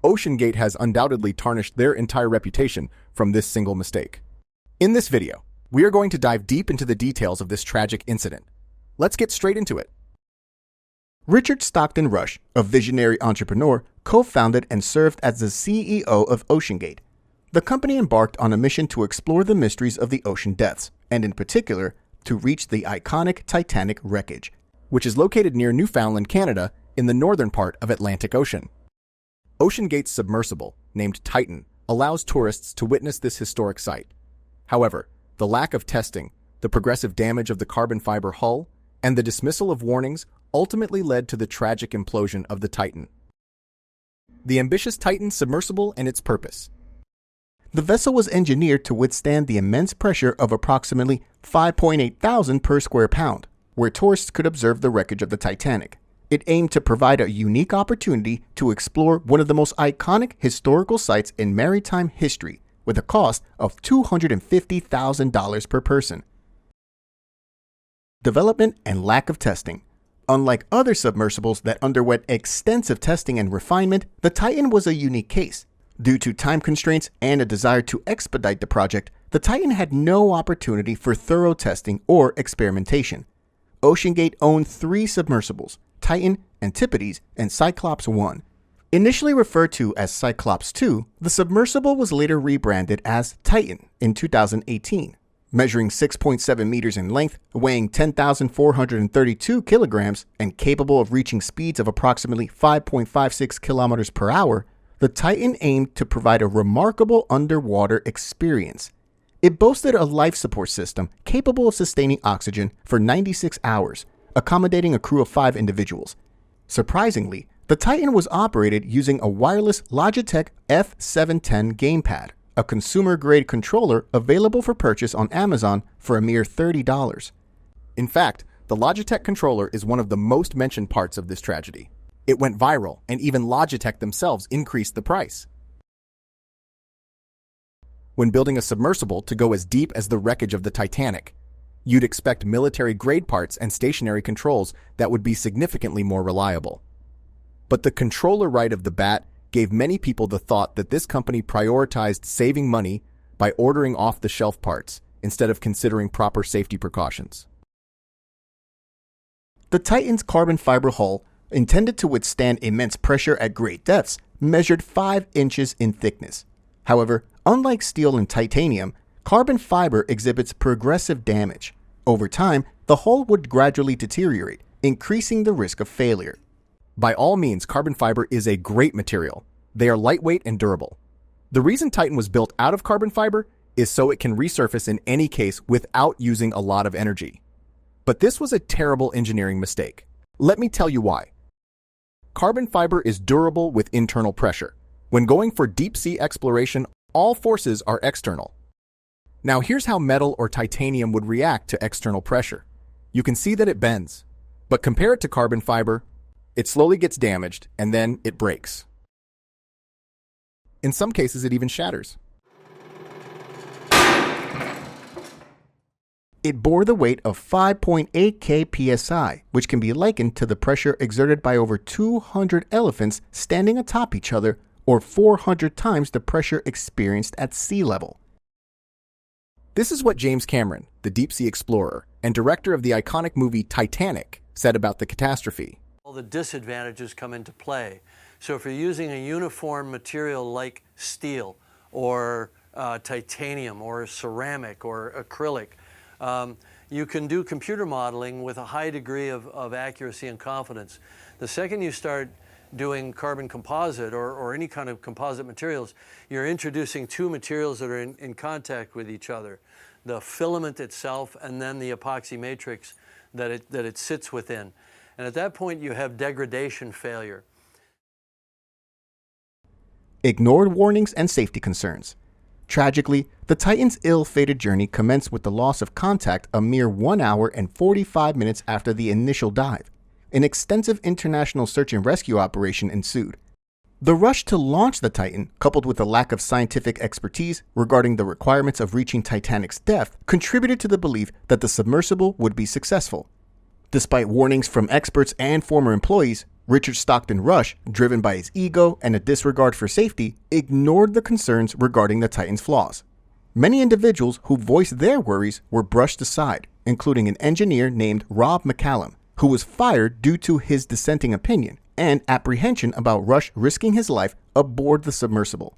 Oceangate has undoubtedly tarnished their entire reputation from this single mistake. In this video, we are going to dive deep into the details of this tragic incident. Let's get straight into it. Richard Stockton Rush, a visionary entrepreneur, co-founded and served as the CEO of Oceangate. The company embarked on a mission to explore the mysteries of the ocean depths, and in particular, to reach the iconic Titanic wreckage, which is located near Newfoundland, Canada, in the northern part of Atlantic Ocean. Oceangate's submersible, named Titan, allows tourists to witness this historic site. However, the lack of testing, the progressive damage of the carbon fiber hull, and the dismissal of warnings ultimately led to the tragic implosion of the Titan. The ambitious Titan submersible and its purpose. The vessel was engineered to withstand the immense pressure of approximately 5.8 thousand per square pound, where tourists could observe the wreckage of the Titanic. It aimed to provide a unique opportunity to explore one of the most iconic historical sites in maritime history, with a cost of $250,000 per person. Development and lack of testing. Unlike other submersibles that underwent extensive testing and refinement, the Titan was a unique case. Due to time constraints and a desire to expedite the project, the Titan had no opportunity for thorough testing or experimentation. Oceangate owned 3 submersibles: Titan, Antipodes, and Cyclops 1. Initially referred to as Cyclops 2, the submersible was later rebranded as Titan in 2018. Measuring 6.7 meters in length, weighing 10,432 kilograms, and capable of reaching speeds of approximately 5.56 kilometers per hour, the Titan aimed to provide a remarkable underwater experience. It boasted a life support system capable of sustaining oxygen for 96 hours, accommodating a crew of 5 individuals. Surprisingly, the Titan was operated using a wireless Logitech F710 gamepad, a consumer-grade controller available for purchase on Amazon for a mere $30. In fact, the Logitech controller is one of the most mentioned parts of this tragedy. It went viral, and even Logitech themselves increased the price. When building a submersible to go as deep as the wreckage of the Titanic, you'd expect military-grade parts and stationary controls that would be significantly more reliable. But the controller right of the bat gave many people the thought that this company prioritized saving money by ordering off-the-shelf parts instead of considering proper safety precautions. The Titan's carbon fiber hull, intended to withstand immense pressure at great depths, measured 5 inches in thickness. However, unlike steel and titanium, carbon fiber exhibits progressive damage. Over time, the hull would gradually deteriorate, increasing the risk of failure. By all means, carbon fiber is a great material. They are lightweight and durable. The reason Titan was built out of carbon fiber is so it can resurface in any case without using a lot of energy. But this was a terrible engineering mistake. Let me tell you why. Carbon fiber is durable with internal pressure. When going for deep-sea exploration, all forces are external. Now here's how metal or titanium would react to external pressure. You can see that it bends. But compare it to carbon fiber, it slowly gets damaged, and then it breaks. In some cases, it even shatters. It bore the weight of 5.8 kpsi, which can be likened to the pressure exerted by over 200 elephants standing atop each other, or 400 times the pressure experienced at sea level. This is what James Cameron, the deep-sea explorer and director of the iconic movie Titanic, said about the catastrophe. All the disadvantages come into play. So if you're using a uniform material like steel or titanium or ceramic or acrylic, you can do computer modeling with a high degree of accuracy and confidence. The second you start doing carbon composite or any kind of composite materials, you're introducing 2 materials that are in contact with each other. The filament itself and then the epoxy matrix that it sits within. And at that point, you have degradation failure. Ignored warnings and safety concerns. Tragically, the Titan's ill-fated journey commenced with the loss of contact a mere 1 hour and 45 minutes after the initial dive. An extensive international search and rescue operation ensued. The rush to launch the Titan, coupled with a lack of scientific expertise regarding the requirements of reaching Titanic's depth, contributed to the belief that the submersible would be successful. Despite warnings from experts and former employees, Richard Stockton Rush, driven by his ego and a disregard for safety, ignored the concerns regarding the Titan's flaws. Many individuals who voiced their worries were brushed aside, including an engineer named Rob McCallum, who was fired due to his dissenting opinion and apprehension about Rush risking his life aboard the submersible.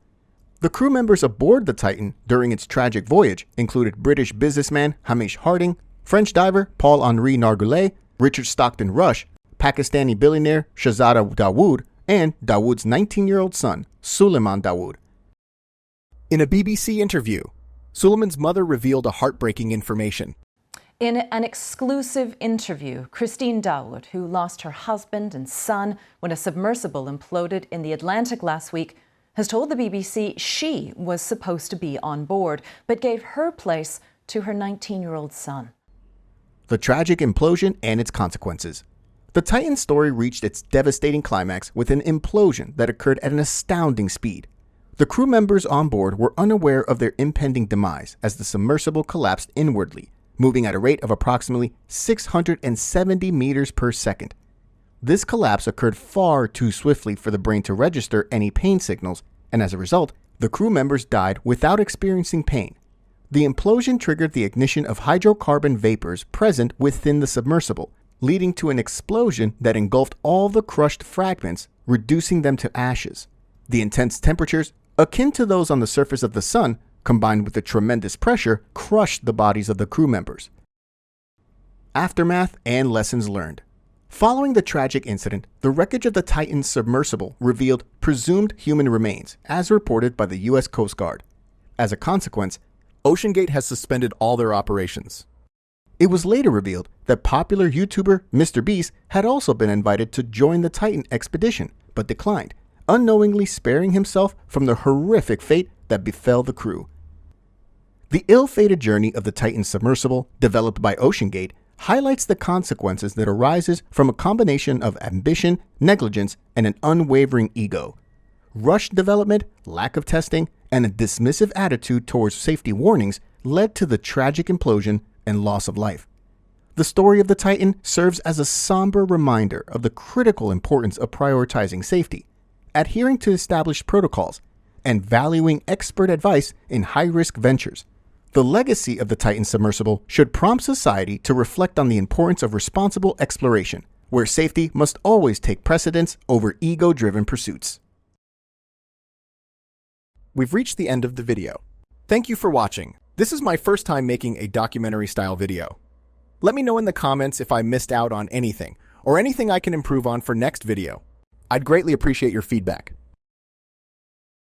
The crew members aboard the Titan during its tragic voyage included British businessman Hamish Harding, French diver Paul-Henri Nargoulet, Richard Stockton Rush, Pakistani billionaire Shahzada Dawood, and Dawood's 19-year-old son, Suleiman Dawood. In a BBC interview, Suleiman's mother revealed a heartbreaking information. In an exclusive interview, Christine Dawood, who lost her husband and son when a submersible imploded in the Atlantic last week, has told the BBC she was supposed to be on board, but gave her place to her 19-year-old son. The tragic implosion and its consequences. The Titan story reached its devastating climax with an implosion that occurred at an astounding speed. The crew members on board were unaware of their impending demise as the submersible collapsed inwardly, moving at a rate of approximately 670 meters per second. This collapse occurred far too swiftly for the brain to register any pain signals, and as a result, the crew members died without experiencing pain. The implosion triggered the ignition of hydrocarbon vapors present within the submersible, leading to an explosion that engulfed all the crushed fragments, reducing them to ashes. The intense temperatures, akin to those on the surface of the sun, combined with the tremendous pressure, crushed the bodies of the crew members. Aftermath and lessons learned. Following the tragic incident, the wreckage of the Titan submersible revealed presumed human remains, as reported by the U.S. Coast Guard. As a consequence, Oceangate has suspended all their operations. It was later revealed that popular YouTuber Mr. Beast had also been invited to join the Titan expedition, but declined, unknowingly sparing himself from the horrific fate that befell the crew. The ill-fated journey of the Titan submersible, developed by Oceangate, highlights the consequences that arises from a combination of ambition, negligence, and an unwavering ego. Rushed development, lack of testing, and a dismissive attitude towards safety warnings led to the tragic implosion and loss of life. The story of the Titan serves as a somber reminder of the critical importance of prioritizing safety, adhering to established protocols, and valuing expert advice in high-risk ventures. The legacy of the Titan submersible should prompt society to reflect on the importance of responsible exploration, where safety must always take precedence over ego-driven pursuits. We've reached the end of the video. Thank you for watching. This is my first time making a documentary-style video. Let me know in the comments if I missed out on anything, or anything I can improve on for next video. I'd greatly appreciate your feedback.